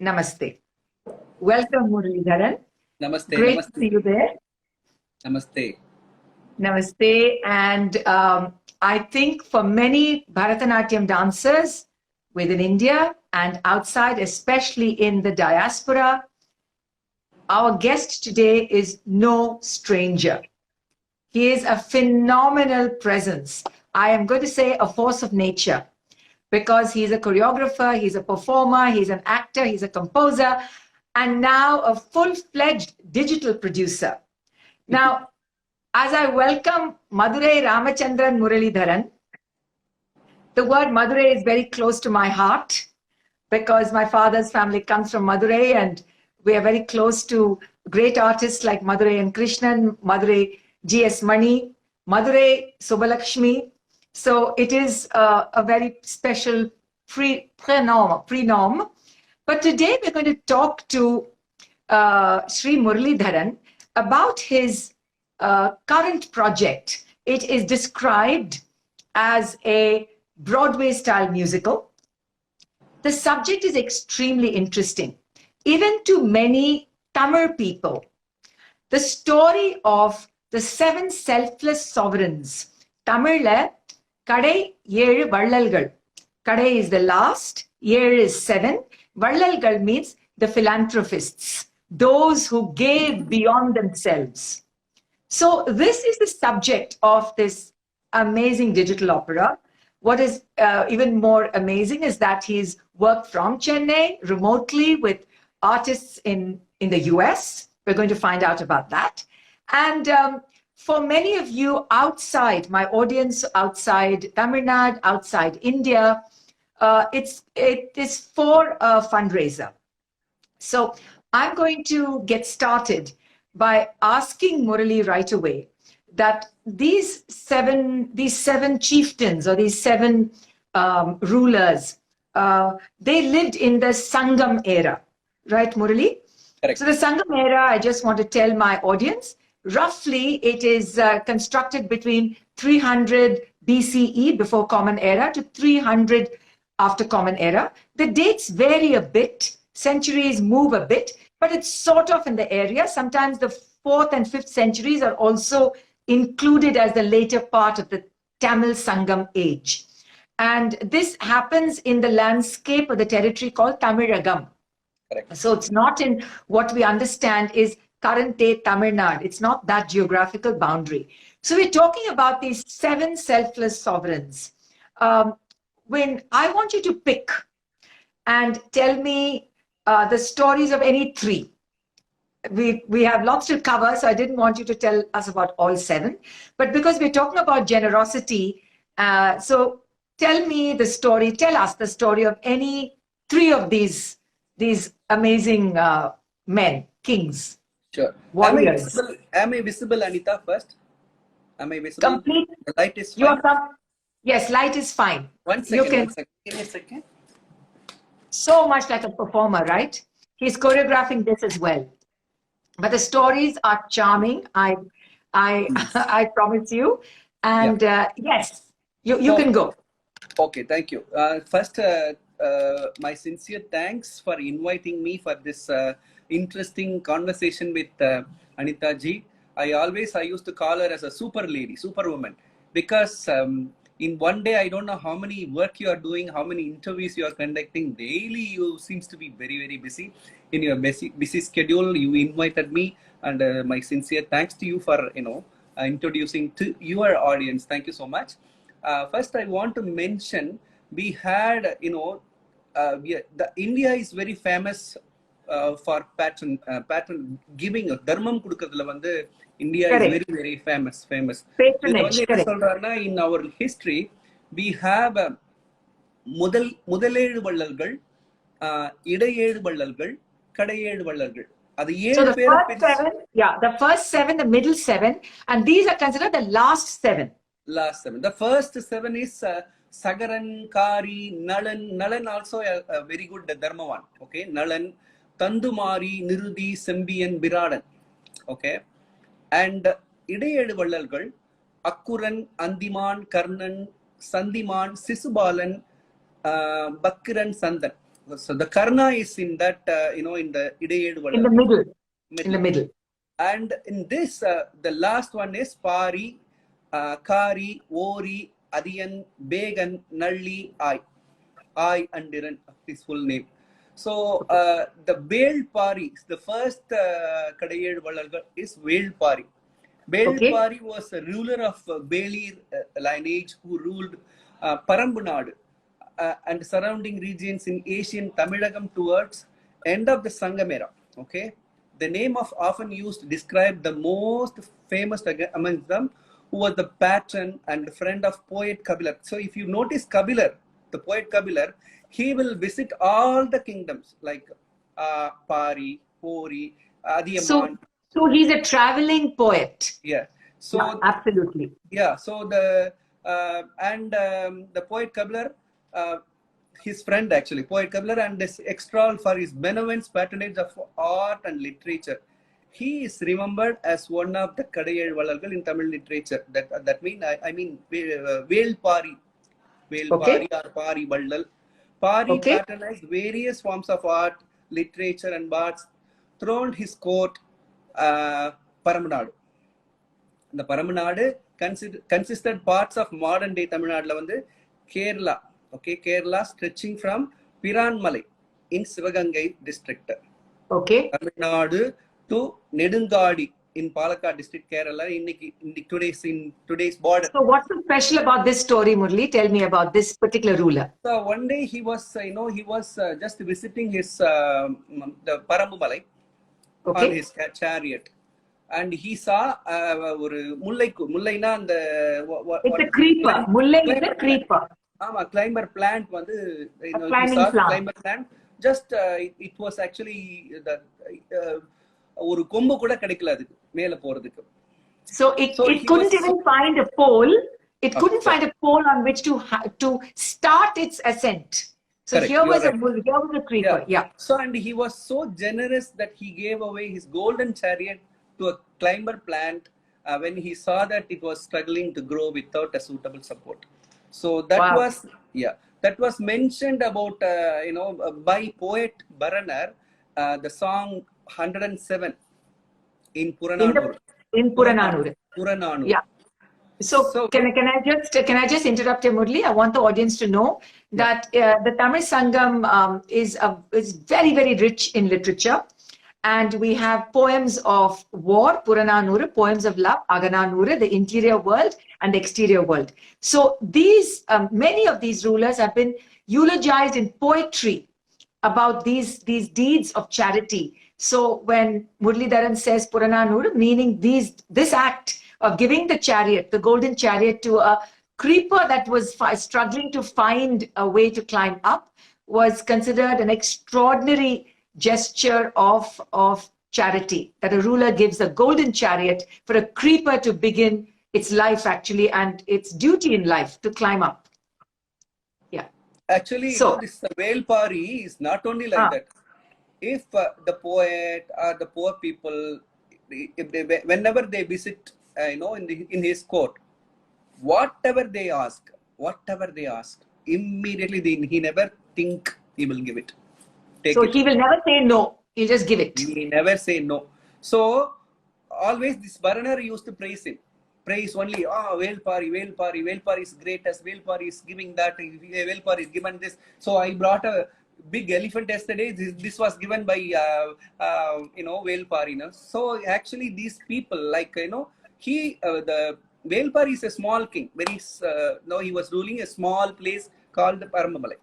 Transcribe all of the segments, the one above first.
Namaste. Welcome, Muralidharan. Namaste. Great Namaste. to see you there. Namaste. Namaste. And I think for many Bharatanatyam dancers within India and outside, especially in the diaspora, our guest today is no stranger. He is a phenomenal presence. I am going to say a force of nature, because he's a choreographer, he's a performer, he's an actor, he's a composer, and now a full-fledged digital producer. Now, as I welcome Madurai Ramachandran Muralidharan, the word Madurai is very close to my heart because my father's family comes from Madurai and we are very close to great artists like Madurai and Krishnan, Madurai G.S. Mani, Madurai Subbalakshmi. So it is a very special prenom. But today we're going to talk to Sri Muralidharan about his current project. It is described as a Broadway-style musical. The subject is extremely interesting, even to many Tamil people. The story of the 7 selfless sovereigns. Tamil Kadai Yelu Vallalgal. Kadai is the last, Yelu is 7. Vallalgal means the philanthropists, those who gave beyond themselves. So this is the subject of this amazing digital opera. What is even more amazing is that he's worked from Chennai remotely with artists in the US. We're going to find out about that. And for many of you outside, my audience outside Tamil Nadu, outside India, it is for a fundraiser. So I'm going to get started by asking Murali right away that these seven chieftains or these 7 rulers, they lived in the Sangam era, right, Murali? Correct. So the Sangam era, I just want to tell my audience, roughly it is constructed between 300 BCE, before Common Era, to 300 after Common Era. The dates vary a bit, centuries move a bit, but it's sort of in the area. Sometimes the 4th and 5th centuries are also included as the later part of the Tamil Sangam age. And this happens in the landscape of the territory called Tamilagam. Correct. So it's not in what we understand is current day Tamil Nadu. It's not that geographical boundary. So we're talking about these 7 selfless sovereigns. When I want you to pick and tell me the stories of any 3. We have lots to cover, so I didn't want you to tell us about all 7. But because we're talking about generosity, so tell us the story of any 3 of these amazing men, kings. Sure. Warriors. Am I visible, Anita, first? Am I visible? Complete. The light is fine. Yes, light is fine. One second. Give me a second. So much like a performer, right? He's choreographing this as well. But the stories are charming. I promise you. And yes, you can go. Okay, thank you. First, my sincere thanks for inviting me for this interesting conversation with Anita ji. I used to call her as a super lady, superwoman, because in one day, I don't know how many work you are doing, how many interviews you are conducting. Daily, you seems to be very, very busy. In your busy schedule, you invited me, and my sincere thanks to you for introducing to your audience. Thank you so much. First, I want to mention we had India is very famous for patron giving. Dharmam kudukradhula vandu India is very, very famous. Patronage. In our history, we have முதலேழு வள்ளல்கள், இடையேழு வள்ளல்கள், கடையேழு வள்ளல்கள். So the first 7, the middle 7, and these are considered the last 7. Last 7. The first 7 is Sagaran, Kari, Nalan. Nalan also a very good Dharmavan. Okay, Nalan, Tandumari, Nirudi, Sembiyan, Biradan. Okay, and இடையேழு வள்ளல்கள் அக்குரன், அந்திமான், Karnan, சந்திமான், Sisupalan, பக்கிரன், Chandan. So the Karna is in that, in the Idayed In the middle. In the middle. And in this, the last one is Pari, Kari, Ori, Adiyan, Began, Nalli, I and Diran, his full name. So the Vel Pari, the first Kadayed Valalgal is Vel Pari. Vel Pari was a ruler of Velir lineage who ruled Parambunadu and surrounding regions in Asian Tamilagam towards end of the Sangamera. Okay, the name of often used to describe the most famous among them, who was the patron and friend of poet Kabilar. So if you notice Kabilar, the poet Kabilar, he will visit all the kingdoms like Pari, Pori, Adiyaman. So he's a traveling poet. Yeah. So yeah, absolutely. Yeah. So the the poet Kabilar, his friend actually, poet Kabilar, and this extol for his benevolence, patronage of art and literature. He is remembered as one of the Kadayed Valalgal in Tamil literature. That mean I mean Vel Pari. Pari or Pari Vallal. Pari patronized various forms of art, literature and arts throughout his court, Paramanadu. The Paramanadu consisted parts of modern day Tamil Nadu, Kerala. Okay, Kerala stretching from Piranmalai in Sivagangai district. Okay. Tamil Nadu to Nedungadi in Palakkad district, Kerala, in today's border. So what's so special about this story, Murli? Tell me about this particular ruler. So one day he was, just visiting his the Parambumalai on his chariot, and he saw mullaina it's a creeper. Mullai is a creeper. Climber plant. He saw climber plant. Just it was actually the. So it couldn't even find a pole. It couldn't find a pole on which to start its ascent. So correct, here was a creeper. Yeah. So and he was so generous that he gave away his golden chariot to a climber plant when he saw that it was struggling to grow without a suitable support. So that was mentioned about by poet Baranar, the song 107 in Purananur. In Purananur. Yeah. So can I just interrupt you, Murli? I want the audience to know that the Tamil Sangam is very, very rich in literature. And we have poems of war, Purananura, poems of love, Agananura, the interior world and the exterior world. So these, many of these rulers have been eulogized in poetry about these deeds of charity. So when Muralidharan says Purananura, meaning this act of giving the chariot, the golden chariot, to a creeper that was struggling to find a way to climb up, was considered an extraordinary gesture of charity, that a ruler gives a golden chariot for a creeper to begin its life actually, and its duty in life to climb up. Yeah. Actually, this Vel Pari is not only like that. If the poet or the poor people, whenever they visit, in his court, whatever they ask, immediately he never think he will give it. He will never say no. He'll just give it. He never say no. So always this Baranar used to praise him. Praise only, Vel Pari is greatest, Vel Pari is giving that, Vel Pari is given this. So I brought a big elephant yesterday. This was given by Vel Pari. So actually these people, like the Vel Pari is a small king. He was ruling a small place called the Parambalai.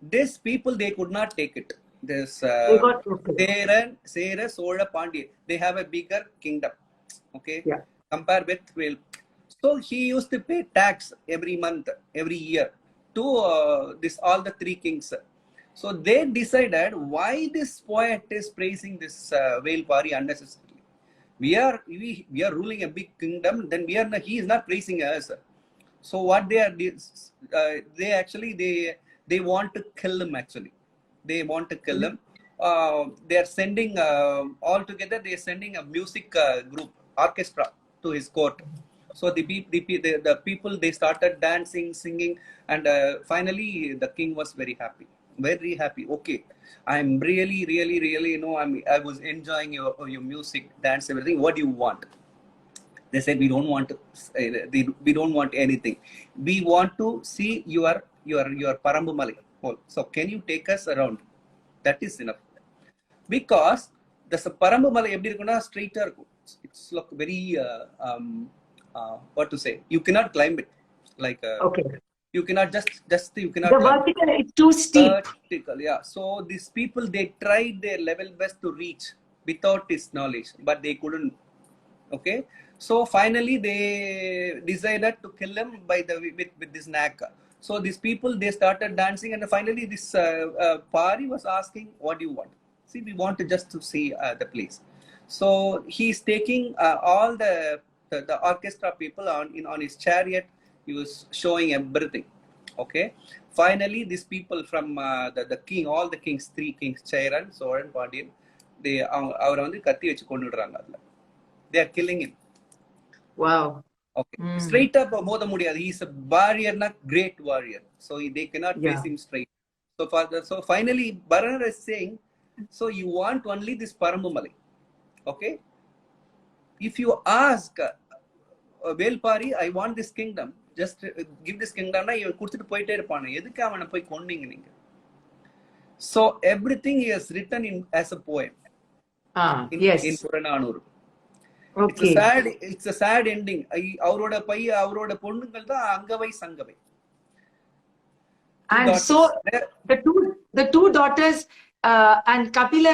These people, they could not take it. This Sera, Sola, Pandya, they have a bigger kingdom. Okay. Yeah. Compare with Vel. So he used to pay tax every month, every year to all the three kings. So they decided why this poet is praising this Vel Pari unnecessarily. We are ruling a big kingdom. Then he is not praising us. So what they are, they want to kill him actually. They want to kill him. They are sending all together. They are sending a music group, orchestra, to his court. So the people, they started dancing, singing, and finally the king was very happy. very happy. Okay, I'm really, really, really, I was enjoying your music, dance, everything. What do you want? They said we don't want to, we don't want anything. We want to see your Parambu Malai. So can you take us around? That is enough. Because the Parambu Malai எப்படி இருக்கும்னா straight இருக்கும். It's like very what to say? You cannot climb it. Like Okay. you cannot you cannot The climb vertical is too steep. vertical. Yeah. So these people, they tried their level best to reach without his knowledge, but they couldn't. Okay. So finally they decided to kill him by with this naka. So these people, they started dancing, and finally this Pari was asking, what do you want? See, we want to just to see the place. So he's taking all the orchestra people on his chariot. He was showing everything. Okay. Finally, these people from the king, all the kings, 3 kings, Chairan, Soran, Pandian, they அவரை வந்து கத்தி வச்சு கொன்னுடுறாங்க அதுல. They are killing him. Wow. Okay. Straight up மோத முடியாது. He is a warrior, not great warrior. So they cannot face him straight. So finally, Baranar is saying, so you want only this Parambu Malai. Okay. If you ask Velpari, I want this kingdom, just give this kingdom, na இவன் கொடுத்துட்டு போயிட்டே இருப்பானே, எதுக்கு அவனை போய் கொன்னீங்க நீங்க? So everything he has written in as a poem. Yes. In Purananuru. Okay. It's a sad ending. அவரோட பொண்ணுங்கள் தான் Angavai Sangavai. And so the two daughters and Kapila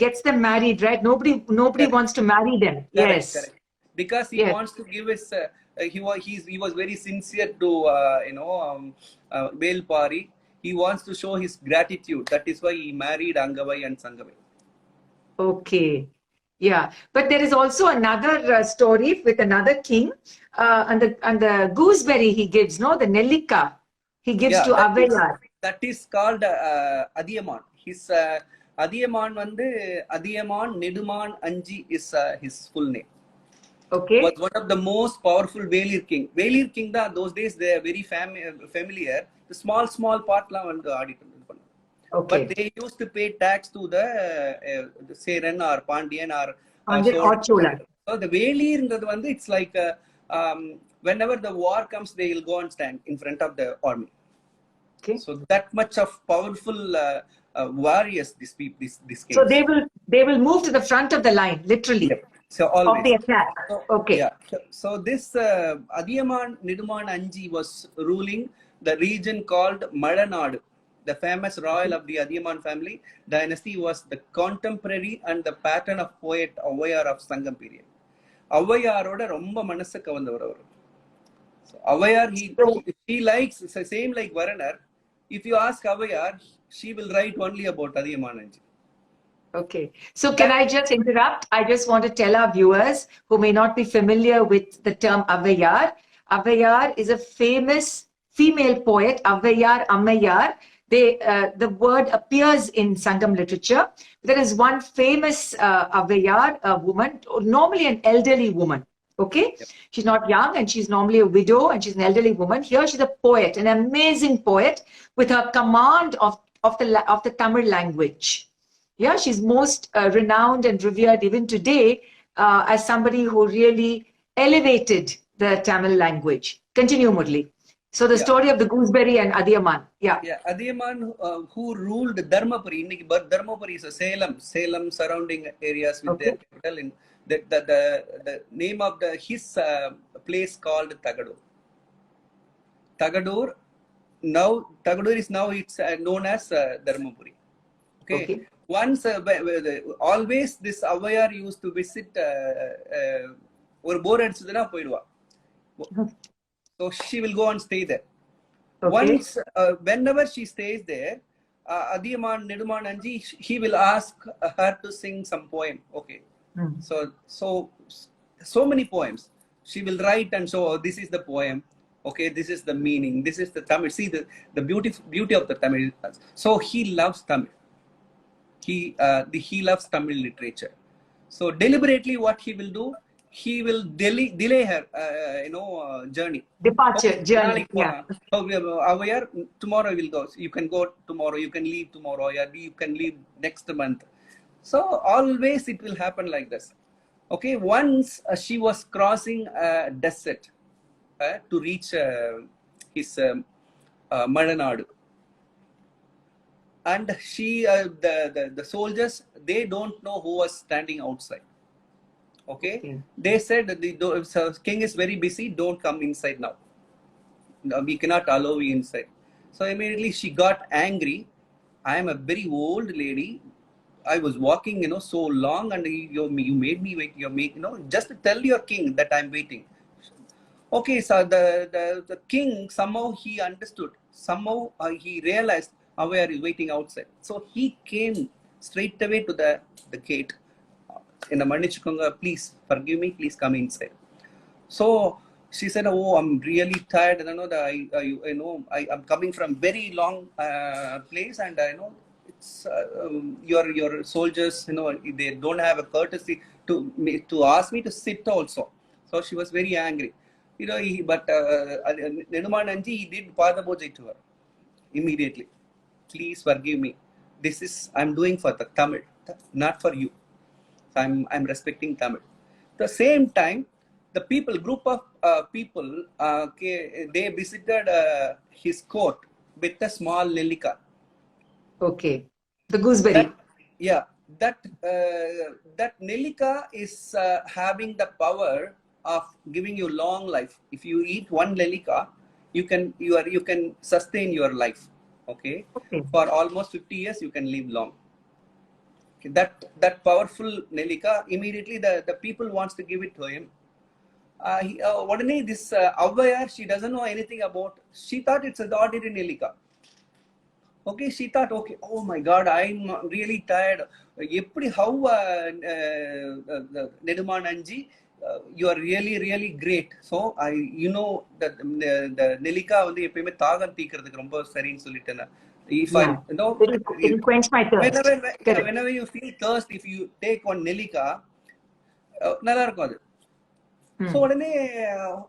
gets them married, right? Nobody wants to marry them. Correct, Yes. correct. Because he wants to give his he was very sincere to Velpari. He wants to show his gratitude. That is why he married Angavai and Sangavai. Okay. Yeah, but there is also another story with another king, and the gooseberry he gives, no, the Nellika he gives to Avayar. That is called Adiyaman. His Adiyaman வந்து Adiyaman Neduman Anji is his full name. Okay. Was one of the most powerful Velir king. Velir king da those days they are very familiar. The small part la வந்து ஆடிட்டு. Okay. But they used to pay tax to the Seran or Pandian or Chola. So the Velir, it's like whenever the war comes, they will go and stand in front of the army. Okay. So that much of powerful warriors, this case. So they will move to the front of the line, literally. Yep. So always. Of the attack. Okay. Yeah. So this Adiyaman Neduman Anji was ruling the region called Malanadu. The famous royal of the Adiyaman family dynasty, was the contemporary and the pattern of poet Avayar of Sangam period. Avayaroda romba manasu kavandavaru avaru. So Avayar, he likes, same like Varanar. If you ask Avayar, she will write only about Adiyaman Anji. Okay. So can I just interrupt? I just want to tell our viewers who may not be familiar with the term Avayar. Avayar is a famous female poet, Avayar, Ammayar. The word appears in Sangam literature. There is one famous Avayar, a woman, normally an elderly woman. Okay, she's not young and she's normally a widow and she's an elderly woman. Here she's a poet, an amazing poet with her command of the Tamil language. Yeah, she's most renowned and revered even today as somebody who really elevated the Tamil language. Continue, Murli. So the story of the gooseberry and Adiyaman. Yeah. Adiyaman who ruled Dharmapuri. Dharmapuri is a Salem surrounding areas with their capital. In the name of his place called Tagadur. Tagadur is now it's known as Dharmapuri. Okay. Once always this Avayar used to visit ஒரு போர் அடிச்சதுன்னா போயிடுவா. So she will go and stay there. Okay. Once, whenever she stays there, Adiyaman Neduman Anji, he will ask her to sing some poem. Okay. So many poems. She will write and show, oh, this is the poem. Okay, this is the meaning. This is the Tamil. See the beauty of the Tamil. So he loves Tamil. He loves Tamil literature. So deliberately, what he will do, he will delay her journey. Departure, Okay, journey. நாளைக்கு Yeah. போலாம். So we are tomorrow will go. You can go tomorrow. You can leave tomorrow. Yeah, you can leave next month. So always it will happen like this. Okay, once she was crossing a desert to reach his Malanadu, and she the soldiers, they don't know who was standing outside. Okay, they said that the king is very busy, don't come inside now. No, we cannot allow you inside. So immediately she got angry. I am a very old lady. I was walking, so long, and you made me wait. Just tell your king that I'm waiting. Okay, so the king, somehow he understood. Somehow he realized Avayar is waiting outside. So he came straight away to the gate. In a Manichukunga, please forgive me, please come inside. So she said, "Oh, I'm really tired, and I know that I'm coming from very long place, and I know it's your soldiers, they don't have a courtesy to ask me to sit also." So she was very angry, but Neduman Anji, he did Pada Bojai to her immediately. Please forgive me. I'm doing for the Tamil, not for you. So I'm respecting Tamil. At the same time, the group of people, they visited his court with a small Nellika. Okay. The gooseberry. That Nellika is having the power of giving you long life. If you eat one Nellika, you can sustain your life. Okay. For almost 50 years, you can live long. That powerful Nellika, immediately the people wants to give it to him. This Avayar, she doesn't know anything about. She thought it's an ordinary Nellika. Okay, she thought, okay, oh my God, I'm really tired. How Neduman Anji, you are really, really great. So that the Nellika வந்து எப்பயுமே தாகம் தீக்கிறதுக்கு ரொம்ப சரின்னு சொல்லிட்டேன். If it'll quench my thirst. Whenever you feel thirst, if you take one Nellika, நல்லா இருக்கும் அது. So உடனே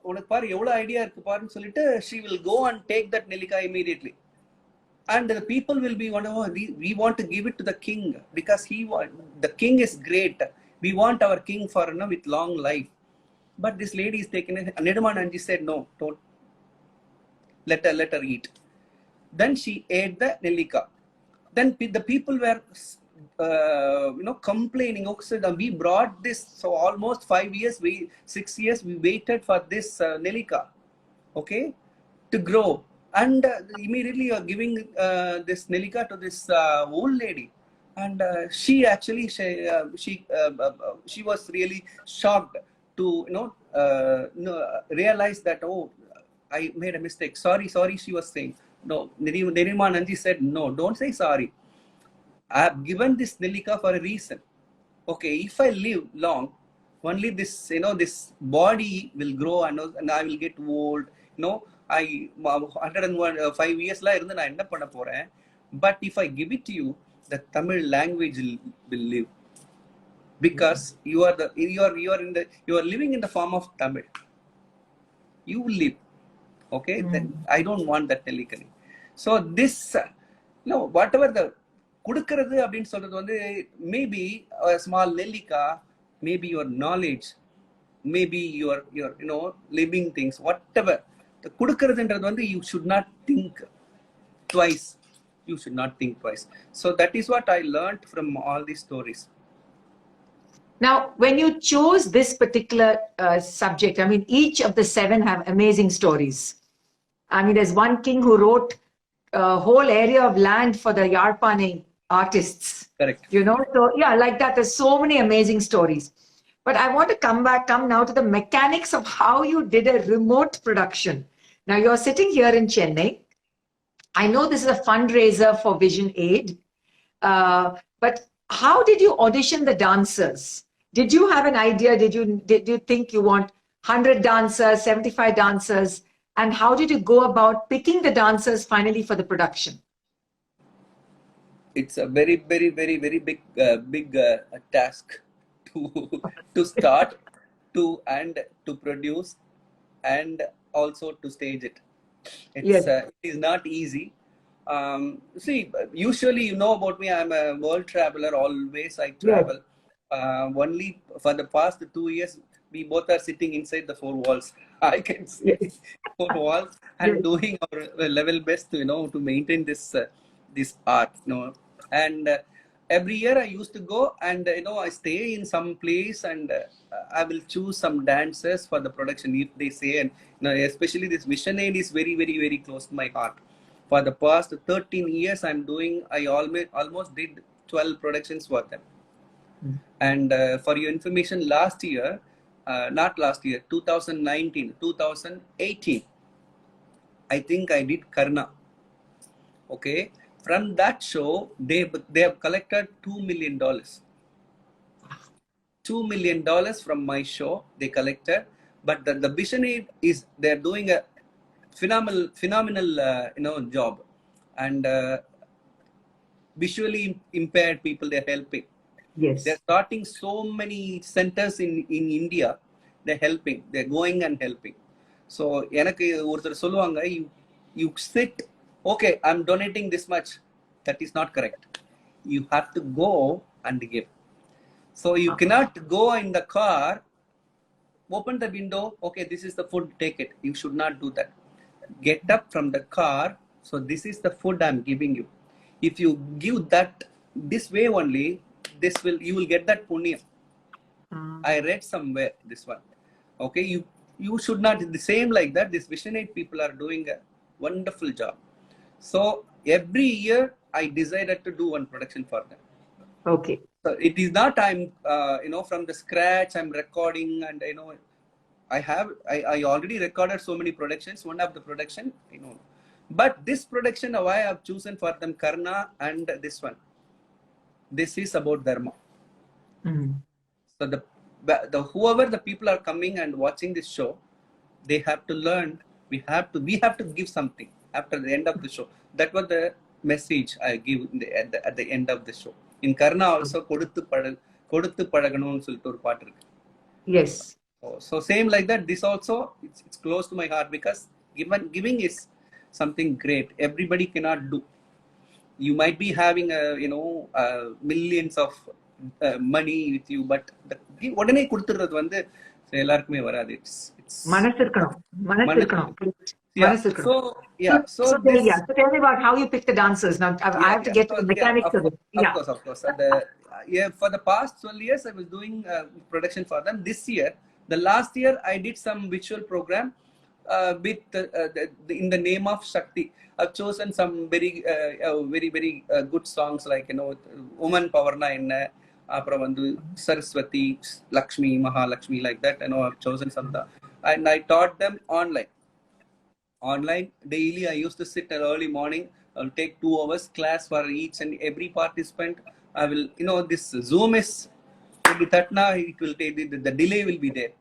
உனக்கு பாரு எவ்வளவு ஐடியா இருக்கு பாருன்னு சொல்லிட்டு she will go and take that Nellika immediately. And the people will be we want to give it to the king because the king is great. We want our king for with long life. But this lady is taking it. Neduman Anji said, no, don't. Let her eat. Then she ate the Nellika. Then the people were complaining. Okay, we brought this, so almost 5 years, 6 years we waited for this Nellika, okay, to grow. And immediately you are giving this Nellika to this old lady, and she actually she was really shocked to realize that, oh, I made a mistake. Sorry, she was saying. No, Neduman Anji said, no, don't say sorry. I have given this Nellika for a reason. Okay, if I live long, only this this body will grow, and I will get old. I 105 years la irundhu na enna panna poren, but if I give it to you, the Tamil language will live, because you are living in the form of Tamil. You will live. Okay, then I don't want that Nellika. So this whatever the kudukkiradhu அப்படினு சொல்றது வந்து maybe a small Nellika, maybe your knowledge, maybe your living things, whatever. The kudukkiradhuன்றது வந்து you should not think twice. You should not think twice. So that is what I learned from all these stories. Now, when you chose this particular subject, I mean, each of the 7 have amazing stories. I mean, there's one king who wrote a whole area of land for the Yarpani artists. Correct. So yeah, like that, there's so many amazing stories. But I want to come now to the mechanics of how you did a remote production. Now, you're sitting here in Chennai. I know this is a fundraiser for Vision Aid, but how did you audition the dancers? Did you have an idea? Did you think you want 100 dancers, 75 dancers? And how did you go about picking the dancers finally for the production? It's a very, very, very, very big task to start. to produce and also to stage it. Yes. It is not easy. See, usually you know about me. I'm a world traveler. Always I Yes. travel. Only for the past 2 years, we both are sitting inside the four walls. I can say Yes. four walls and Yes. doing our level best, to maintain this art, And every year I used to go and I stay in some place and I will choose some dancers for the production if they say, and especially this Vision Aid is very very very close to my heart. For the past 13 years I almost did 12 productions for them. Mm. And for your information, not last year, 2019, 2018, I think I did Karna. Okay, from that show, they have collected $2 million. $2 million from my show they collected, but the Vision Aid is they're doing a phenomenal job, and visually impaired people they're helping. Yes. They're starting so many centers in India. They're helping. They're going and helping. So எனக்கு ஒருத்தர் சொல்லுவாங்க, you sit, okay, I'm donating this much. That is not correct. You have to go and give. So you cannot go in the car, open the window, okay, this is the food, take it. You should not do that. Get up from the car. So this is the food I'm giving you. If you give that this way only, you will get that punya. I read somewhere this one. Okay, you should not the same like that. This Vision Aid people are doing a wonderful job. So every year I decided to do one production for them. Okay. So it is not I'm from the scratch I'm recording, and I already recorded so many productions. One of the production, but this production why I have chosen for them Karna and this one. This is about dharma. So the whoever the people are coming and watching this show, they have to learn. We have to give something after the end of the show. That was the message I give at the end of the show. In Karna also கொடுத்து பழகணும்னு சொல்லிட்டு ஒரு பாட்டு இருக்கு. Yes. So same like that, this also it's close to my heart because giving is something great. Everybody cannot do. You might be having millions of money with you, but உடனே கொடுத்துறது வந்து எல்லாருக்குமே வராது. It's மனசு இருக்கணும். மனசு இருக்கணும். So tell me about how you pick the dancers. Now I have to get to the mechanics of it. Of course. For the past 12 years, I was doing production for them. This year, the last year, I did some visual program in the name of Shakti. I've chosen some very very good songs like Woman Power na enna, அப்புறம் வந்து Saraswati, Lakshmi, Mahalakshmi, like that. I've chosen some, and I taught them online daily. I used to sit early morning. I'll take 2 hours class for each and every participant. I will, this Zoom is that now it will take the delay will be there.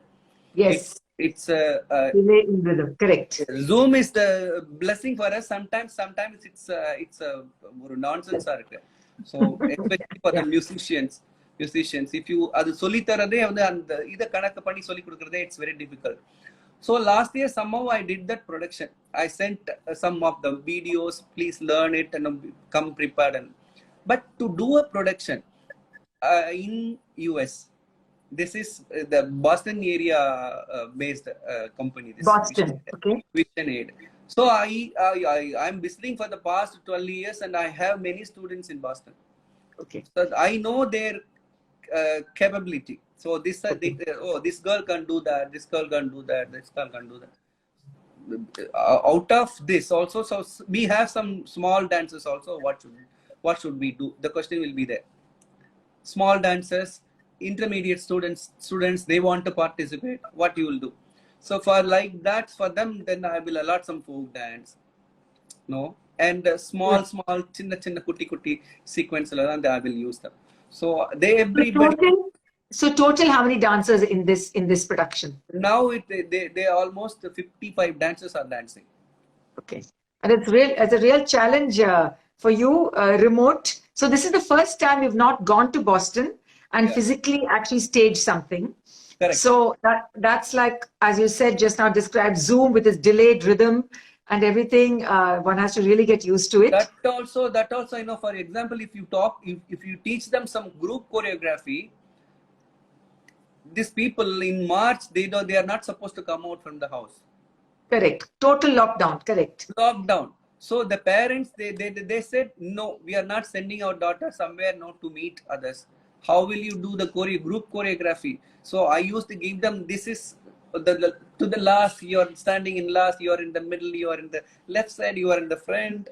Yes. It's delay in rhythm. Correct. Zoom is the blessing for us. Sometimes it's a nonsense. So especially for the musicians, if you அது சொல்லி தரதே வந்து அந்த இத கணக்கு பண்ணி சொல்லி கொடுக்கறதே it's very difficult. So last year somehow I did that production. I sent some of the videos. Please learn it and come prepared. But to do a production in US, this is the Boston area based company. This Boston, okay. Vision Aid. So I'm visiting for the past 12 years and I have many students in Boston. Okay. So I know their capability. So this girl can do that, this girl can do that, this girl can do that. Out of this also, so we have some small dancers also. What should we do? The question will be there. Small dancers, intermediate students, they want to participate. What you will do? So for like that, for them, then I will allot some folk dance, and small chinna kutti sequence and I will use them. So everybody. So total how many dancers in this production? Now they almost 55 dancers are dancing. Okay, and it's a real challenge for you, remote. So this is the first time you've not gone to Boston and physically actually stage something. Correct. So that's like, as you said just now, described Zoom with its delayed rhythm and everything. One has to really get used to it. That also, you know, for example, if you teach them some group choreography, these people in March, they are not supposed to come out from the house. Correct. Total lockdown. Correct. Lockdown. So the parents, they said, no, we are not sending our daughter somewhere not to meet others. How will you do the group choreography? So I used to give them, this is to the last, you are standing in last, you are in the middle, you are in the left side, you are in the front.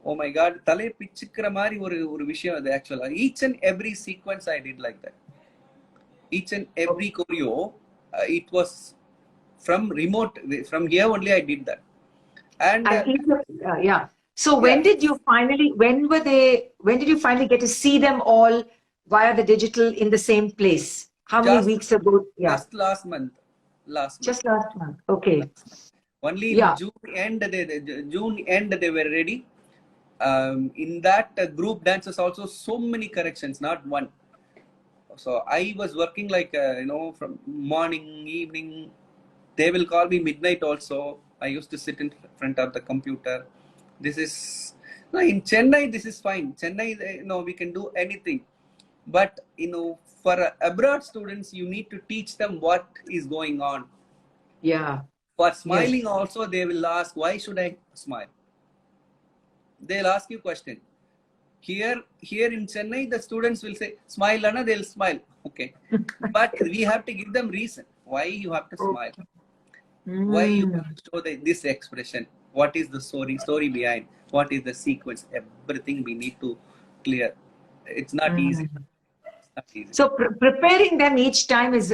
Oh my God, tale pichikra mari oru vishayam adu actually. Each and every sequence I did like that. Each and every choreo, it was from remote, from here only I did that. And Yeah. So when did you finally, when did you finally get to see them all via the digital in the same place? How many weeks ago? Yeah. Just last month. Just last month. Okay. Only in June end they were ready. In that group dances also so many corrections, not one. So I was working like, you know, from morning, evening. They will call me midnight also. I used to sit in front of the computer. This is, no, in Chennai, this is fine. Chennai, you know, we can do anything. But, you know, for abroad students, you need to teach them what is going on. Yeah. For smiling also, they will ask, why should I smile? They'll ask you question. Here in Chennai, the students will say, smile, Anna, they'll smile. Okay. But we have to give them reason. Why you have to smile? Why you have to show this expression? What is the story behind? What is the sequence? Everything we need to clear. It's not easy. It's not easy. So preparing them each time is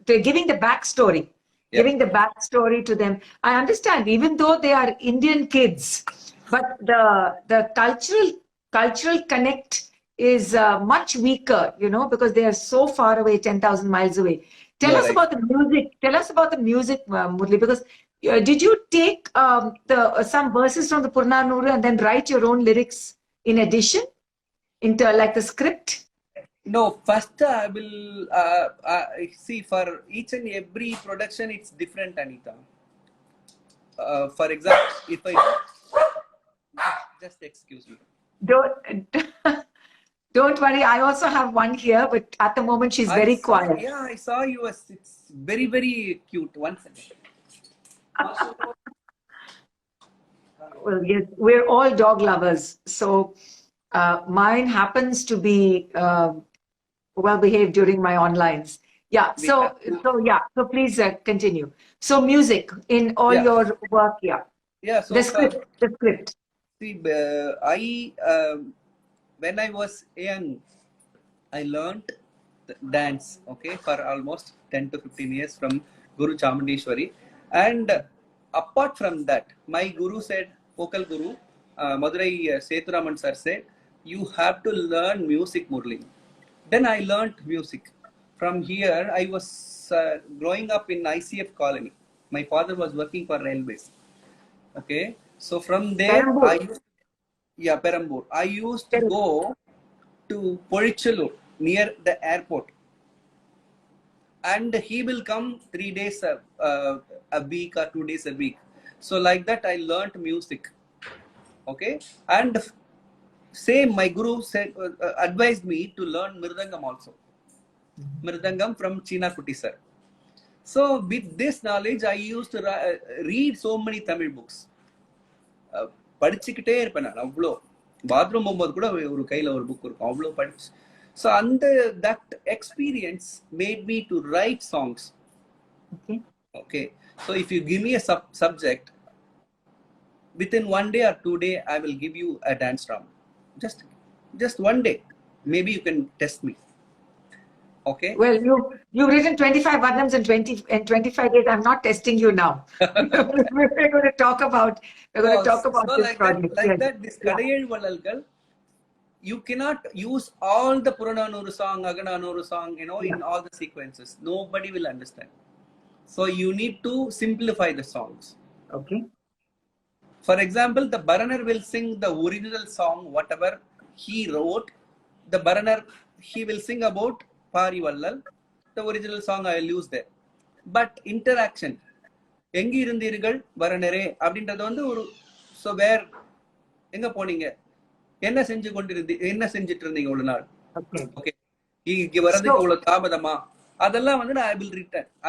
giving the backstory. Giving the backstory to them. I understand, even though they are Indian kids, but the cultural connect is much weaker, you know, because they are so far away, 10,000 miles away. Tell us about the music. Tell us about the music, Murli, because did you take some verses from the Purnanuru and then write your own lyrics in addition, into like the script? No, first I will see, for each and every production it's different, Anita. For example, if I just excuse me. Don't worry, I also have one here, but at the moment she's very quiet. Yeah, I saw you. It's very, very cute. One second. Well, yes, we're all dog lovers. So mine happens to be well behaved during my onlines. Yeah. So please continue. So music in all your work. Yeah. Yeah. So the script. See, when I was young, I learned dance, okay, for almost 10 to 15 years from Guru Chamundeshwari. And apart from that, my guru said, vocal guru, Madurai Sethuraman sir said, you have to learn music, Murli. Then I learned music. From here, I was growing up in ICF colony. My father was working for railways. Okay. So from there, Perambur. I used to go to Porichallur near the airport. And he will come 3 days a week or 2 days a week. So like that, I learned music. Okay. And same, my guru said, advised me to learn Mirdangam also. Mirdangam from China Kuti sir. So with this knowledge, I used to read so many Tamil books. படிச்சுக்கிட்டே இருப்பேன் நான். அவ்வளோ bathroom போகும்போது கூட ஒரு கையில் ஒரு book இருக்கும், அவ்வளோ படிச்சு. ஸோ அந்த that experience made me to right songs. Okay. So if you give me a subject, within 1 day or 2 days, I will give you a dance drama. Just 1 day. Maybe you can test me. Okay. Well, you've written 25 Varnams in 25 days. I'm not testing you now. We're going to talk about this project. That, this Kadayel Valalgal, you cannot use all the Purananuru song, Agananuru song, you know, in all the sequences. Nobody will understand. So you need to simplify the songs. Okay. For example, the Baranar will sing the original song, whatever he wrote. The Baranar, he will sing about Pari Vallal. The original song I will use there. But interaction எங்க இருந்தீர்கள் வரனரே அப்படின்றது வந்து ஒரு so where எங்க போனீங்க, என்ன செஞ்சுட்டு இருந்தீங்க ஒரு நாள், ஓகே இங்க வரதுக்கு இவ்வளவு தாமதமா, அதெல்லாம் வந்து நான்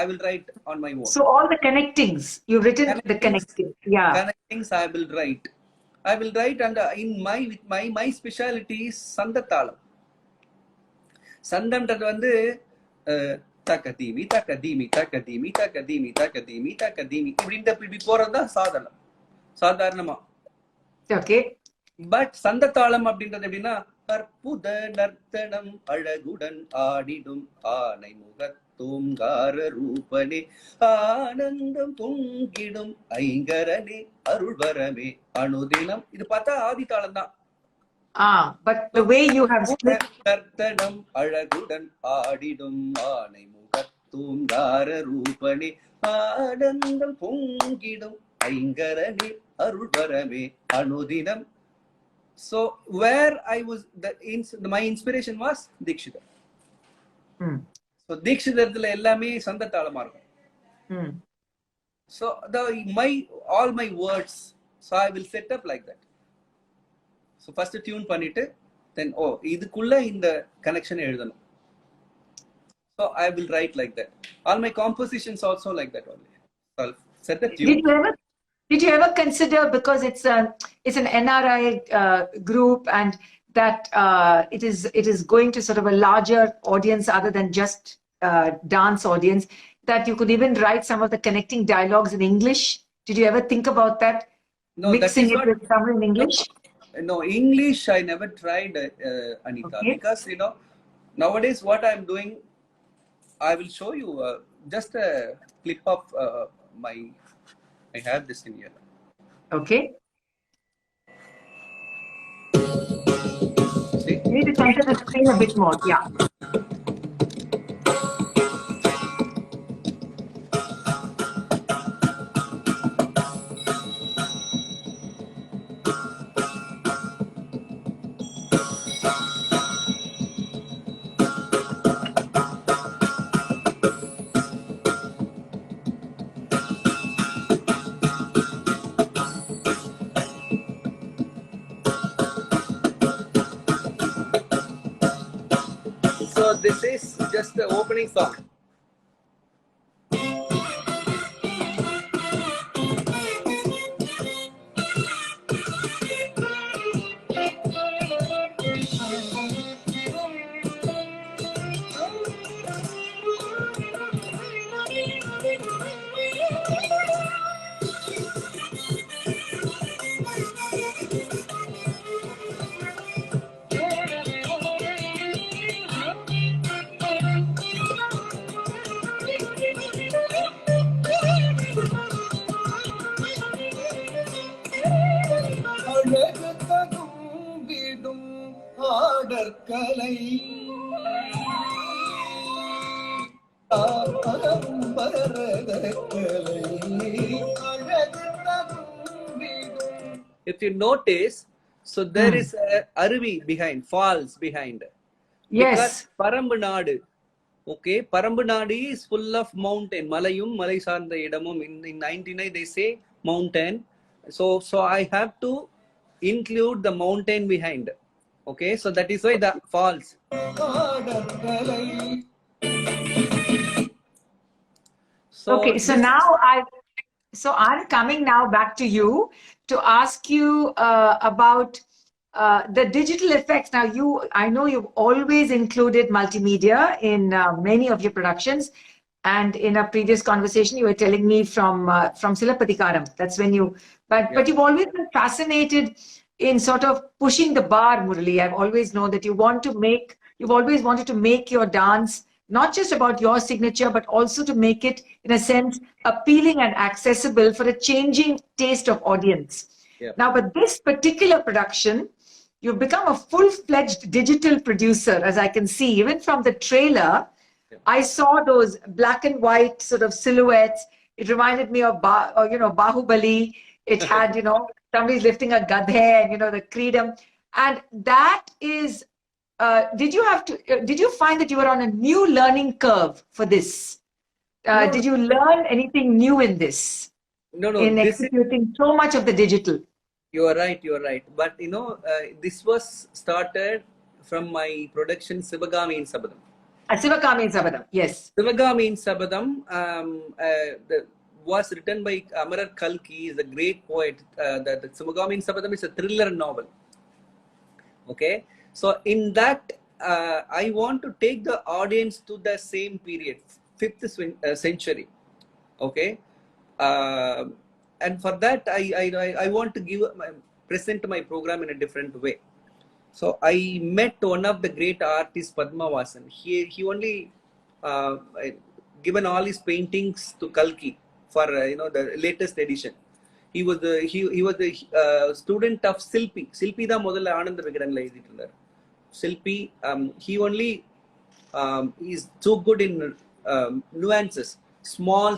I will write on my own. So all the connectings you've written, the connecting, yeah, connectings I will write and in my specialty is சந்தத்தாளம். சந்தம்ன்றது வந்து தக்கதீமி தக்கதீமி தக்கதீமி தக்கதீமி தக்கதீமி தக்கதீமி இப்படி போறதுதான் சாதாரணமா. okay, பட் சந்தத்தாளம் அப்படின்றது எப்படின்னா அற்புத நர்த்தனம் அழகுடன் ஆடிடும் ஆனை முகத்தோங்கார ரூபனே ஆனந்தம் பொங்கிடும் ஐங்கரனே அருள்வரமே அனுதினம். இது பார்த்தா ஆதித்தாளம் தான். but the way you have split, நர்த்தனம் அழகுடன் ஆடிடும் ஆனை முகத்தோங்கார ரூபனே ஆனந்தம் பொங்கிடும் ஐங்கரனே அருள்வரமே அனுதினம். So where I was, my inspiration was Dikshithar. So Dikshitharல எல்லாமே சந்தத்தாளமா இருக்கும். So all my words, so I will set up like that. So first tune பண்ணிட்டு then இதுக்குள்ள இந்த கனெக்ஷன் எழுதணும். So I will write like that. All my compositions also like that only. So I'll set the tune. Did you ever consider, because it's an NRI group, and that it is going to sort of a larger audience other than just dance audience, that you could even write some of the connecting dialogues in English? Did you ever think about that? No, mixing it with some in English? No, English I never tried, Anita, okay. Because nowadays what I'm doing, I will show you just a clip of I have this in here. Okay. See? You need to center the screen a bit more. Yeah. So this is just the opening song. ஆடற்கலை If you notice, so there is a aruvi behind, falls behind. Yes. Parambu Nadu. Okay, Parambu Nadu is full of mountain. Malayum, Malay Sarnda Idamum. In 99 they say mountain. So I have to include the mountain behind. Okay, so that is why the falls. Okay, so now I'm coming now back to you to ask you about the digital effects. Now I know you've always included multimedia in many of your productions, and in a previous conversation you were telling me from Silappatikaram. That's when you, but you've always been fascinated in sort of pushing the bar, Murali. I've always known that you've always wanted to make your dance not just about your signature, but also to make it, in a sense, appealing and accessible for a changing taste of audience. Yeah. Now, but this particular production, you've become a full-fledged digital producer, as I can see. Even from the trailer, I saw those black and white sort of silhouettes. It reminded me of Bahubali. It had, somebody's lifting a gadhe and, the Creedom. And that is, did you find that you were on a new learning curve for this? No, Did you learn anything new in this, no. in This is, executing so much of the digital? you are right. You are right. But this was started from my production Sivagami in Sabadam. Sivakami and Sabadam, yes. Sivagami in Sabadam was written by Amarar Kalki, is a great poet. The Sivagami in Sabadam is a thriller novel. Okay, so in that, I want to take the audience to the same period, 5th century. Okay, and for that, I want to present my program in a different way. So I met one of the great artists, Padma Vasan. He only given all his paintings to Kalki for the latest edition. He was the student of Silpi. Silpi da modalla Ananda Vigrahangal ezhittundaru. Silpi, he only is so good in nuances. Small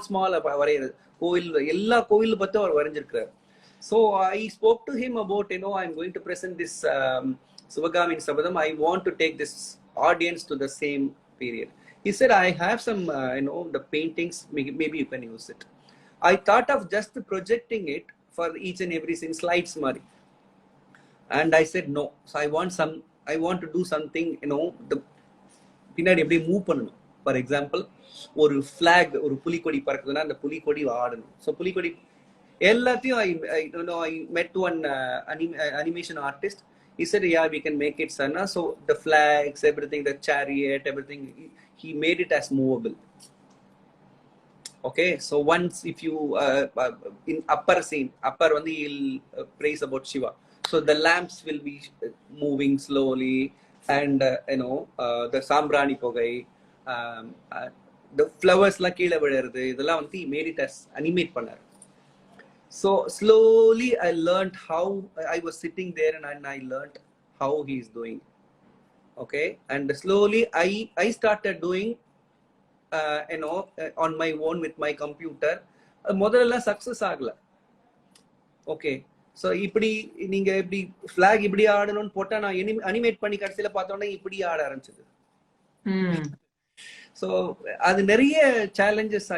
வரையிறது கோவில் எல்லா கோவில் பத்தி அவர் வரைஞ்சிருக்கிறார். So I spoke to him about I'm going to present this Sivagami in Sabadam. I want to take this audience to the same period. He said, I have some the paintings, maybe you can use it. I thought of just projecting it for each and every scene, slides mari. And I said no. So I want to do something, the பின்னாடி எப்படி move பண்ணணும். For example ஒரு flag, ஒரு புலிக்கொடி பறக்குதுன்னா அந்த புலிக்கொடி ஆடணும். So புலிக்கொடி எல்லாத்தையும் I met one animation artist. He said, yeah, we can make it Sana. So the flags, everything, the chariot, everything, he made it as movable. Okay, so once if you in upper scene, upper வந்து he'll praise about Shiva. So the lamps will be moving slowly, and the sambrani pogai, the flowers la கீழ விழுறது, இதெல்லாம் வந்து he made it as animate பண்ணார். So slowly I learned how. I was sitting there and I learned how he is doing. Okay, and slowly I started doing on my own with my computer. முதல்ல success ஆகல. Okay, so இப்படி நீங்க இப்படி flag இப்படி ஆடணும்னு போட்டா நான் animate பண்ணி கடைசியில பார்த்தோன்னா இப்படி ஆட ஆரம்பிச்சது. ஸோ அது நிறைய சேலஞ்சஸ்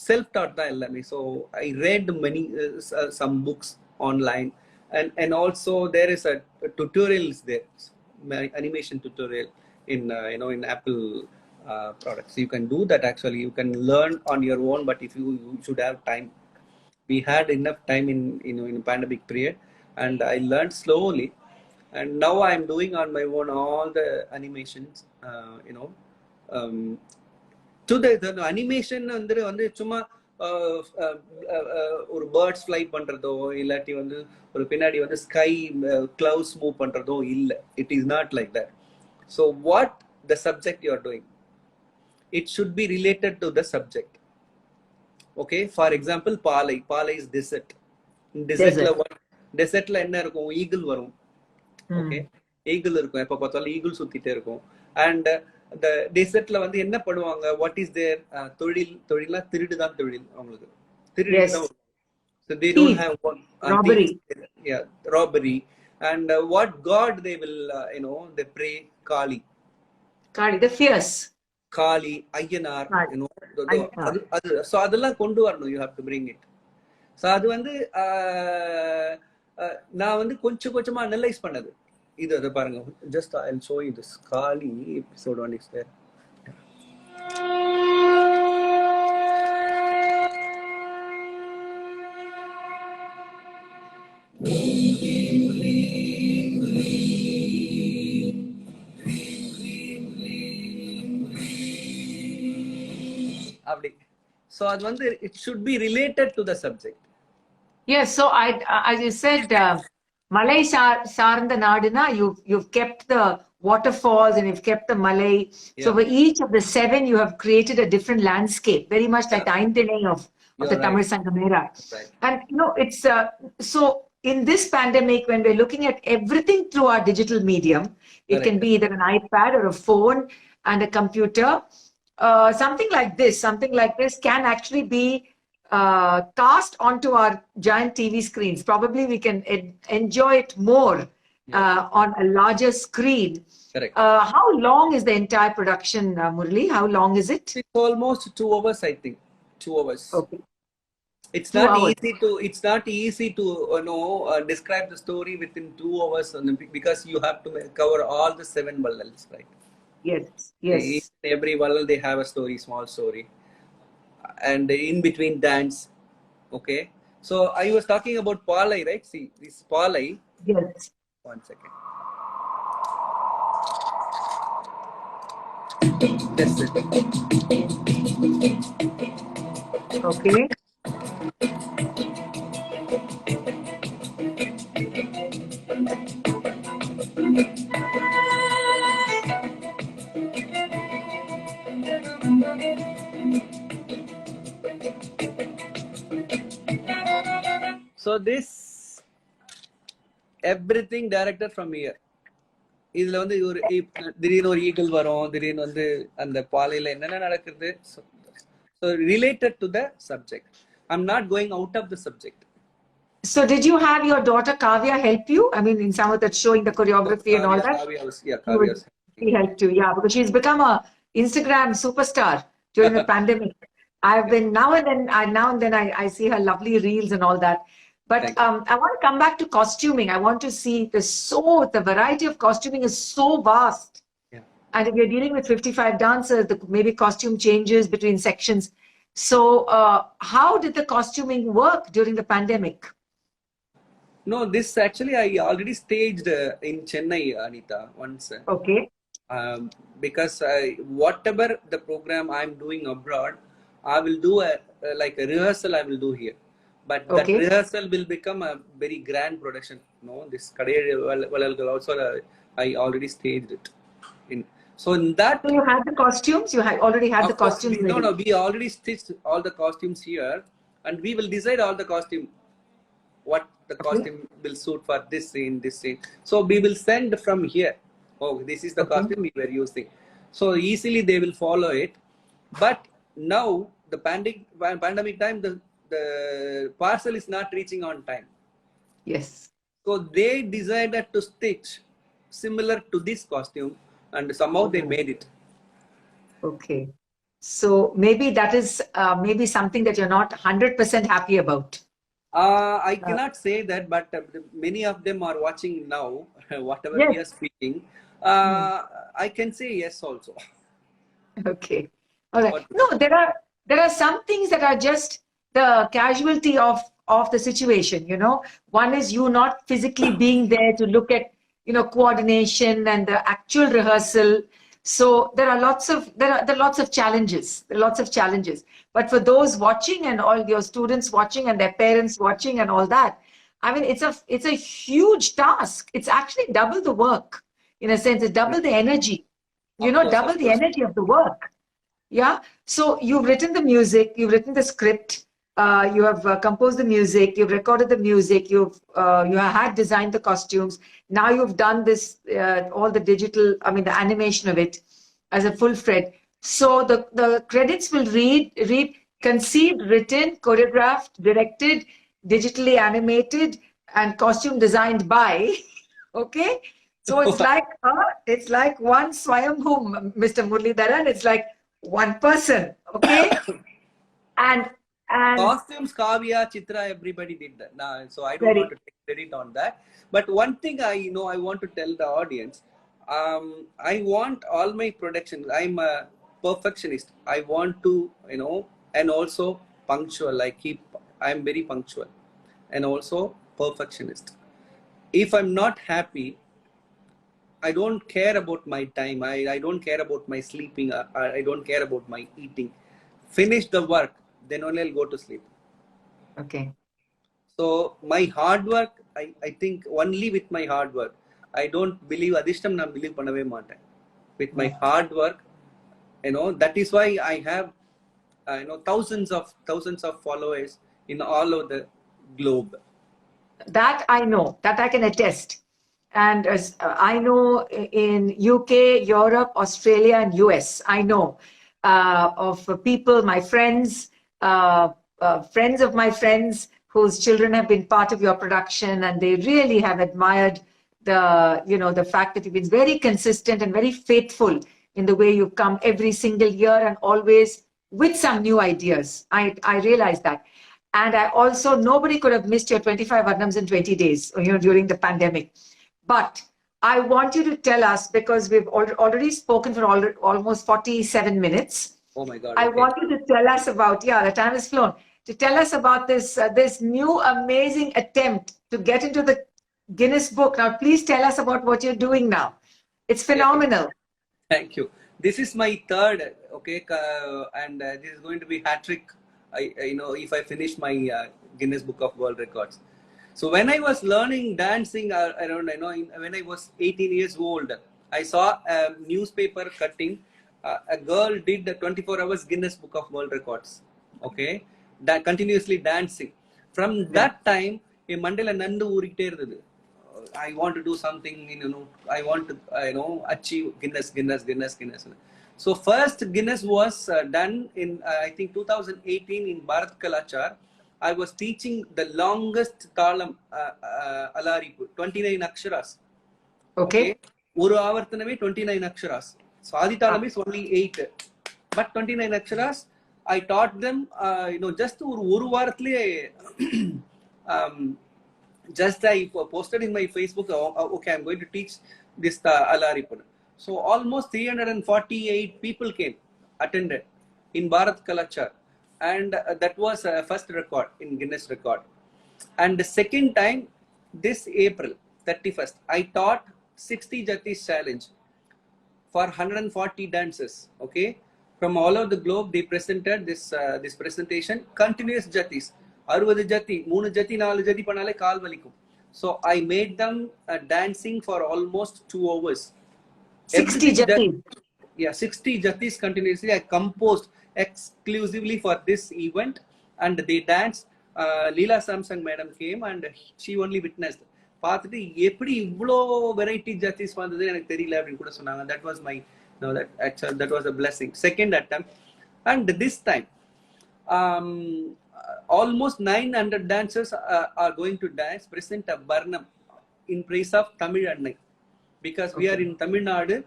self-taught தான் எல்லாமே. So I read many some books online, and also there is a tutorials there, animation tutorial in in Apple products. You can do that. Actually you can learn on your own, but if you should have time. We had enough time in pandemic period, and I learned slowly, and now I am doing on my own all the animations. To the animation வந்து சும்மா ஒரு birds fly பண்றதோ இல்லாட்டி வந்து ஒரு பின்னாடி வந்து sky clouds move பண்றதோ இல்ல. It is not like that. So what the subject you are doing, it should be related to the subject. Okay, for example பாலை இஸ் டெசர்ட். டெசர்ட்ல என்ன இருக்கும், ஈகிள் வரும். ஓகே, ஈகிள் இருக்கும், எப்ப பார்த்தாலும் ஈகிள் சுத்திட்டே இருக்கும். அண்ட் அந்த டெசர்ட்ல வந்து என்ன பண்ணுவாங்க, வாட் இஸ் தேர் தொழில்னா திருடுதான் தொழில் அவங்களுக்கு. திருடுதான். So they don't have one robbery. And what god they will they pray Kali, the fierce Kali, Ayyanar, அது so அதெல்லாம் கொண்டு வரணும். You have to bring it. So அது வந்து நான் வந்து கொஞ்சமா அனலைஸ் பண்ணது. இது பாருங்க, just I'll show you this Kali episode 1 is there. அப்படி. So அது வந்து it should be related to the subject. Yes, so as you said, Malay சார்ந்த நாடுனா you've kept the waterfalls and you've kept the Malay. Yeah. So for each of the 7 you have created a different landscape, very much like the Aintinai of the Tamil Sangam era. Right. And it's so in this pandemic, when we're looking at everything through our digital medium, it can be either an iPad or a phone and a computer. Something like this can actually be cast onto our giant TV screens. Probably we can enjoy it more on a larger screen. Correct. How long is the entire production, Murli? How long is it? It's almost 2 hours, I think. 2 hours. Okay. It's 2 not hours. easy to describe the story within 2 hours because you have to cover all the 7 vallals, right? Yes, yes. Every vallal they have a story, small story, and in between dance. Okay, so I was talking about Palai, right? See, this Palai. Yes. 1 second. That's it. Okay. So this everything directed from here. இதுல வந்து ஒரு திடீர்னு ஒரு eagle வரும், திடீர்னு வந்து அந்த பாலையில என்னென்ன நடக்குது. So related to the subject. I'm not going out of the subject. So did you have your daughter Kavya help you? I mean, in some of that showing the choreography and all that? Kavya. She helped you, yeah, because she's become a Instagram superstar during the pandemic. I've been now and then I see her lovely reels and all that. But I want to come back to costuming. I want to see the variety of costuming is so vast. Yeah. And if you're dealing with 55 dancers, maybe costume changes between sections. So how did the costuming work during the pandemic? No, this actually I already staged in Chennai, Anita, once. Okay. Because whatever the program I'm doing abroad, I will do like a rehearsal I will do here. But that rehearsal will become a very grand production. No, this Kadai also I already staged it. So in that. So you had the costumes. You already had the costumes. No, we already stitched all the costumes here, and we will decide all the costume. What the costume will suit for this scene, this scene. So we will send from here. Oh, this is the costume we were using. So easily they will follow it. But now the pandemic time, the parcel is not reaching on time. Yes. So they decided to stitch similar to this costume, and somehow they made it. Okay. So maybe that is maybe something that you're not 100% happy about. I cannot say that, but many of them are watching now, whatever we are speaking. I can say yes also. Okay. All right. No, there are some things that are just the casualty of the situation, you know. One is you not physically being there to look at, you know, coordination and the actual rehearsal. So there are lots of challenges. There are lots of challenges. But for those watching and all your students watching and their parents watching and all that, I mean, it's a huge task. It's actually double the work in a sense. It's double the energy. You know, double the energy of the work. Yeah. So you've written the music, you've written the script, you have composed the music, you've recorded the music, you had designed the costumes. Now you've done this, all the digital, I mean, the animation of it as a full thread. So the credits will read conceived, written, choreographed, directed, digitally animated, and costume designed by. Okay. So it's like one Swayambhu, Mr. Muralidharan. It's like one person. Okay. and costumes, Kavya, Chitra, everybody did that. Nah, so I don't want to take credit on that. But one thing I want to tell the audience, I want all my production. I'm a perfectionist. I want to, you know, and also punctual. I'm very punctual and also perfectionist. If I'm not happy, I don't care about my time. I don't care about my sleeping. I don't care about my eating. Finish the work, then only I'll go to sleep. Okay. So my hard work, I think only with my hard work. I don't believe Adishtam na believe panave maata. With my hard work, you know, that is why I have thousands of followers in all over the globe. That I know, that I can attest. And as I know in UK, Europe, Australia, and US, I know of people, my friends, friends of my friends whose children have been part of your production, and they really have admired the fact that you've been very consistent and very faithful in the way you've come every single year and always with some new ideas. I realize that. And I also, nobody could have missed your 25 Varnams in 20 days, during the pandemic. But I want you to tell us, because we've already spoken for almost 47 minutes. Oh my God. I okay. want you to tell us about, the time has flown, to tell us about this new amazing attempt to get into the Guinness Book. Now, please tell us about what you're doing now. It's phenomenal. Thank you. This is my third, okay, and this is going to be hat trick. If I finish my Guinness Book of World Records. So when I was learning dancing around, when I was 18 years old, I saw a newspaper cutting. A girl did the 24 hours Guinness Book of World Records. Okay, continuously dancing. From that time, in Mandela Nandu Urite, I want to do something, I want to, achieve Guinness. So first Guinness was done in, I think 2018 in Bharat Kalachar. I was teaching the longest talam, Alaripu, 29 aksharas. Okay. Uru avartaname 29 aksharas. So Adi talam is only 8. But 29 aksharas, I taught them, just uru varathile, just I posted in my Facebook, okay, I'm going to teach this Alaripu. So almost 348 people came, attended in Bharat Kalachar. And that was first record in Guinness record. And the second time, this April 31st, I taught 60 Jatis challenge for 140 dancers. Okay, from all over the globe, they presented this presentation. Continuous Jatis, 60 Jati, 3 Jati, 4 Jati panale kaal valikum. So I made them dancing for almost 2 hours. 60 Jatis. Yeah, 60 Jatis continuously. I composed exclusively for this event, and they danced. Leela Samsung madam came and she only witnessed. பார்த்துட்டு எப்படி இவ்வளோ variety ஜாத்திஸ் வந்தது எனக்கு தெரியல அப்படின்னு கூட சொன்னாங்க. That was my, that was a blessing. Second attempt, and this time, almost 900 dancers are going to dance, present a Varnam in praise of Tamil Annai, because we are in Tamil Nadu,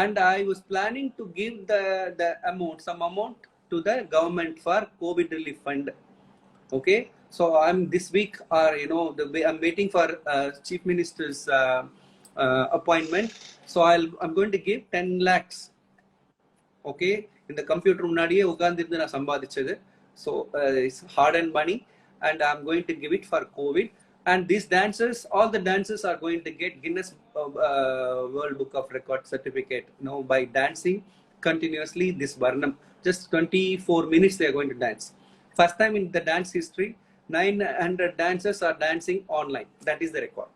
and I was planning to give some amount to the government for COVID relief fund. Okay, so I'm this week, I'm waiting for Chief Minister's appointment. So I'm going to give 10 lakhs. Okay, in the computer முன்னாடியே உட்கார்ந்திருந்து நான் சம்பாதிச்சது. So it's hard-earned money, and I'm going to give it for COVID. And these dancers, all the dancers are going to get Guinness World Book of Records certificate, by dancing continuously this Varnam. Just 24 minutes they are going to dance. First time in the dance history, 900 dancers are dancing online. That is the record.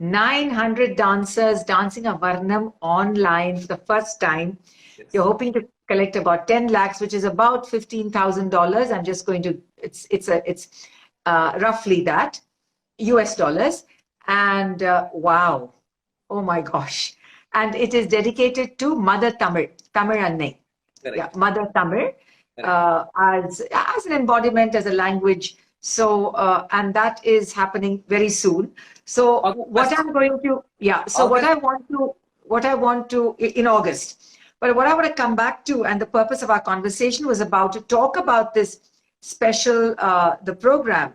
900 dancers dancing a Varnam online for the first time. Yes. You're hoping to collect about 10 lakhs, which is about $15,000. I'm just going to, it's roughly that. US dollars. And wow, oh my gosh. And it is dedicated to Mother Tamil Annai. Yeah, Mother Tamil, as an embodiment, as a language. So, and that is happening very soon. So what I'm going to, what I want to in August. But what I want to come back to, and the purpose of our conversation was about to talk about this special, the program,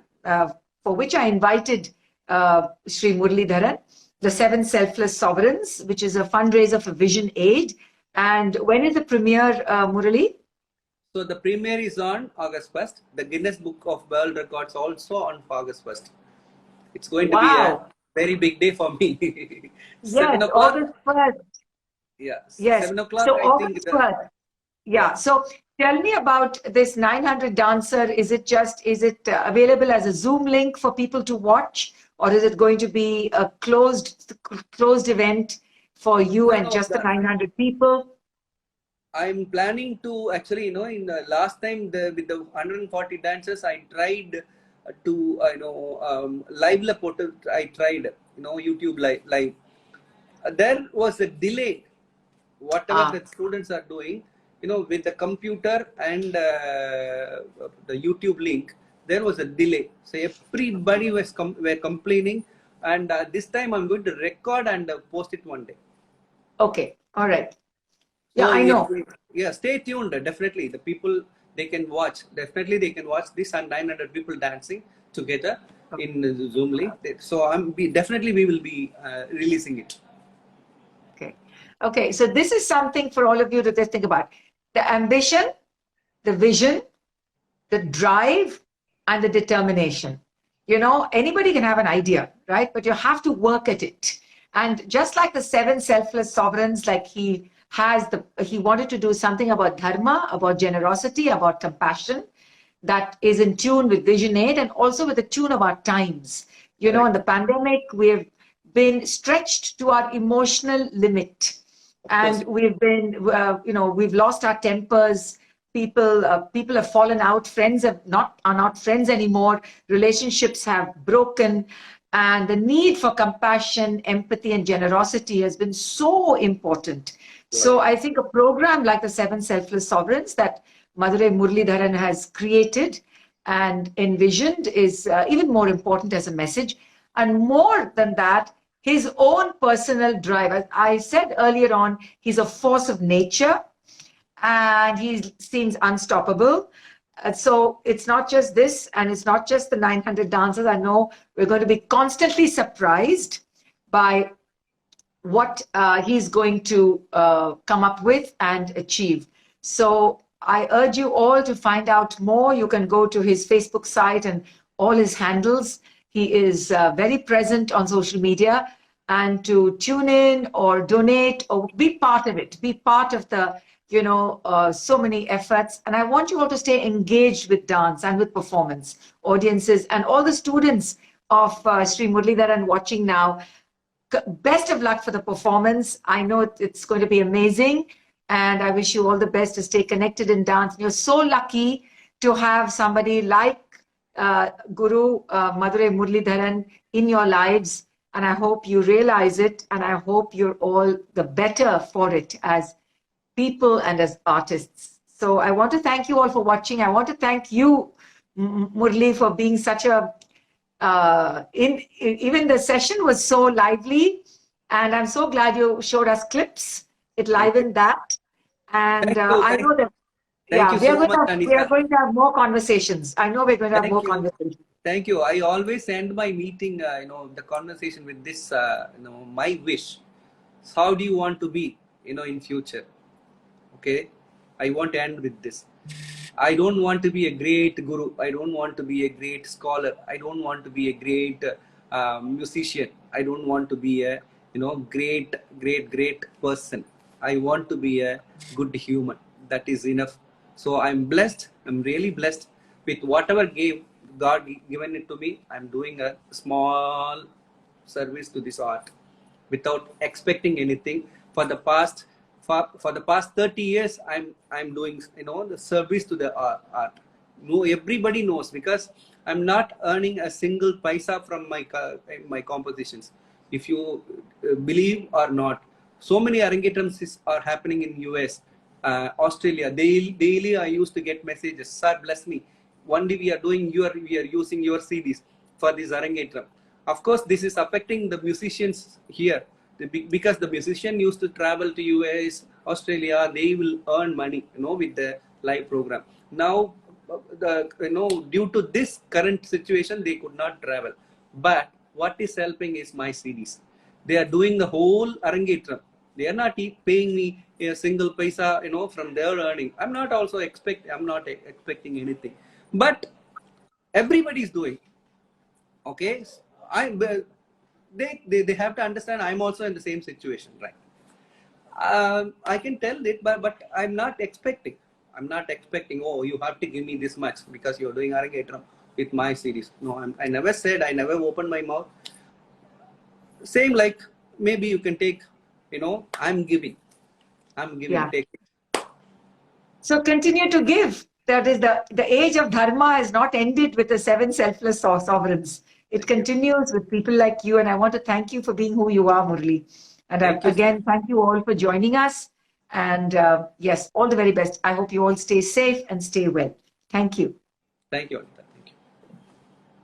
for which I invited Sri Murli Dharan, the 7 Selfless Sovereigns, which is a fundraiser for Vision Aid. And when is the premiere, Murali? So the premiere is on August 1st. The Guinness Book of World Records also on August 1st. It's going to be a very big day for me. Yes, August 1st. Yeah. Yes. 7 o'clock, so I August think. 1st. Yeah. So tell me about this 900 dancer. Is it available as a Zoom link for people to watch, or is it going to be a closed event for you and just the 900 people? I'm planning to actually, in the last time with the 140 dancers, I tried to, live portal. I tried, YouTube live. There was a delay. Whatever the students are doing, with the computer and the YouTube link, there was a delay. So everybody were complaining. and this time I'm going to record and post it one day. Okay. All right. Yeah, So I know. yeah, stay tuned. Definitely, the people, they can watch. Definitely, they can watch this and 900 people dancing together in Zoom link. So definitely we will be releasing it. Okay. Okay. So this is something for all of you to just think about. The ambition, the vision, the drive, and the determination. You know, anybody can have an idea, right? But you have to work at it. And just like the seven selfless sovereigns, like he wanted to do something about dharma, about generosity, about compassion that is in tune with Vision 8 and also with the tune of our times. You know, in the pandemic, we've been stretched to our emotional limit. And we've been, we've lost our tempers. People have fallen out. Friends are not friends anymore. Relationships have broken, and the need for compassion, empathy, and generosity has been so important. So I think a program like the Seven Selfless Sovereigns that Madurai Muralidharan has created and envisioned is even more important as a message. And more than that, his own personal drive. As I said earlier on, he's a force of nature and he seems unstoppable. So it's not just this, and it's not just the 900 dancers. I know we're going to be constantly surprised by what he's going to come up with and achieve. So I urge you all to find out more. You can go to his Facebook site and all his handles. He is very present on social media, and to tune in or donate or be part of it, be part of the, so many efforts. And I want you all to stay engaged with dance and with performance audiences and all the students of Sri Muralidharan watching now. Best of luck for the performance. I know it's going to be amazing. And I wish you all the best to stay connected in dance. You're so lucky to have somebody like Guru Madurai Muralidharan in your lives. And I hope you realize it. And I hope you're all the better for it as people and as artists. So I want to thank you all for watching. I want to thank you, Murli, for being such a even the session was so lively, and I'm so glad you showed us clips. It livened that, and I know that we are going to have more conversations. I know we're going to have more conversations. Thank you. I always end my meeting, the conversation with this, my wish. How do you want to be, in future? Okay, I want to end with this. I don't want to be a great guru. I don't want to be a great scholar. I don't want to be a great musician. I don't want to be a great person. I want to be a good human. That is enough. So I'm blessed. I'm really blessed with whatever God given it to me. I'm doing a small service to this art without expecting anything. For the past 30 years, I'm doing the service to the art. No, everybody knows, because I'm not earning a single paisa from my compositions. If you believe or not, so many arangetrams are happening in US, Australia. Daily I used to get messages, sir, bless me. One day we are using your CDs for this arangetram. Of course, this is affecting the musicians here, because the musician used to travel to US, Australia. They will earn money, with the live program. Now, due to this current situation, they could not travel. But what is helping is my CDs. They are doing the whole arangetram. They are not paying me a single paisa, from their earning. I'm not expecting anything. But everybody is doing. Okay, they have to understand I'm also in the same situation, right? I can tell it, but I'm not expecting. Oh, you have to give me this much because you're doing arangetram with my series. No, I never said. I never opened my mouth. Same like maybe you can take. I'm giving. Yeah. Take it. So continue to give. That is the age of dharma has not ended with the seven selfless sovereigns. It continues with people like you, and I want to thank you for being who you are, Murli. And thank you all for joining us. And yes, all the very best. I hope you all stay safe and stay well. Thank you. Thank you.